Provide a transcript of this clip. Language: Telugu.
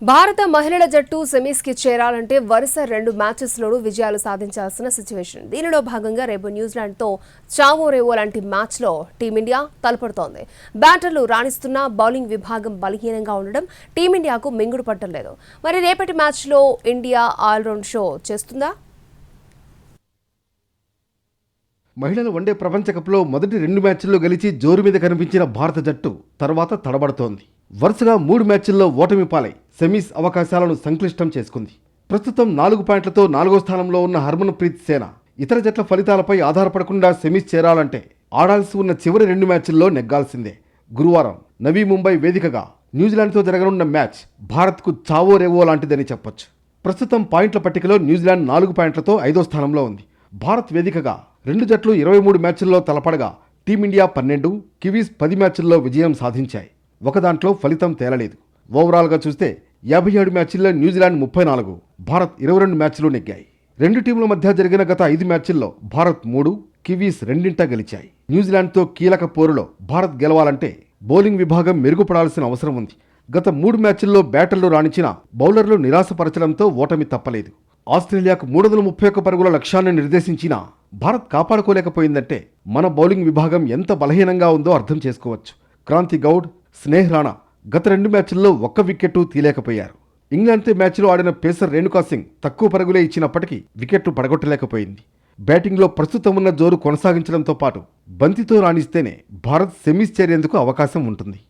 భారత మహిళల జట్టు సెమీస్కి చేరాలంటే వరుస 2 మ్యాచెస్లోనూ విజయాలు సాధించాల్సిన సిచ్యువేషన్. దీనిలో భాగంగా రేపు న్యూజిలాండ్తో చావో రేవో లాంటి మ్యాచ్లో టీమిండియా తలపడుతోంది. బ్యాటర్లు రాణిస్తున్న బౌలింగ్ విభాగం బలహీనంగా ఉండడం టీమిండియాకు మింగుడు పట్టడం లేదు. మరి రేపటి మ్యాచ్లో ఇండియా ఆల్రౌండ్ షో చేస్తుందా? మహిళల వన్డే ప్రపంచ కప్లో మొదటి 2 మ్యాచ్ల్లో గెలిచి జోరు మీద కనిపించిన భారత జట్టు తర్వాత తడబడుతోంది. వరుసగా 3 మ్యాచ్ల్లో ఓటమి పాలై సెమీస్ అవకాశాలను సంక్లిష్టం చేసుకుంది. ప్రస్తుతం 4 పాయింట్లతో 4వ స్థానంలో ఉన్న హర్మన్ ప్రీత్ సేన ఇతర జట్ల ఫలితాలపై ఆధారపడకుండా సెమీస్ చేరాలంటే ఆడాల్సి ఉన్న చివరి 2 మ్యాచ్ల్లో నెగ్గాల్సిందే. గురువారం నవీ ముంబై వేదికగా న్యూజిలాండ్తో జరగనున్న మ్యాచ్ భారత్కు చావో రేవో లాంటిదని చెప్పొచ్చు. ప్రస్తుతం పాయింట్ల పట్టికలో న్యూజిలాండ్ 4 పాయింట్లతో 5వ స్థానంలో ఉంది. భారత్ వేదికగా 2 జట్లు 23 మ్యాచ్ల్లో తలపడగా టీమిండియా 12, కివీస్ 10 మ్యాచ్ల్లో విజయం సాధించాయి. ఒక దాంట్లో ఫలితం తేలలేదు. ఓవరాల్గా చూస్తే 57 మ్యాచ్ల్లో న్యూజిలాండ్ 34, భారత్ 22 మ్యాచ్లు నెగ్గాయి. 2 టీంల మధ్య జరిగిన గత 5 మ్యాచ్ల్లో భారత్ 3, కివీస్ 2 గెలిచాయి. న్యూజిలాండ్తో కీలక పోరులో భారత్ గెలవాలంటే బౌలింగ్ విభాగం మెరుగుపడాల్సిన అవసరం ఉంది. గత 3 మ్యాచ్ల్లో బ్యాటర్లు రాణించిన బౌలర్లు నిరాశపరచడంతో ఓటమి తప్పలేదు. ఆస్ట్రేలియాకు 331 పరుగుల లక్ష్యాన్ని నిర్దేశించినా భారత్ కాపాడుకోలేకపోయిందంటే మన బౌలింగ్ విభాగం ఎంత బలహీనంగా ఉందో అర్థం చేసుకోవచ్చు. క్రాంతి గౌడ్, స్నేహ్ రాణా గత 2 మ్యాచ్ల్లో 1 వికెట్టు తీలేకపోయారు. ఇంగ్లాండ్తో మ్యాచ్లో ఆడిన పేసర్ రేణుకా సింగ్ తక్కువ పరుగులే ఇచ్చినప్పటికీ వికెట్లు పడగొట్టలేకపోయింది. బ్యాటింగ్లో ప్రస్తుతం ఉన్న జోరు కొనసాగించడంతో పాటు బంతితో రాణిస్తేనే భారత్ సెమీస్ చేరేందుకు అవకాశం ఉంటుంది.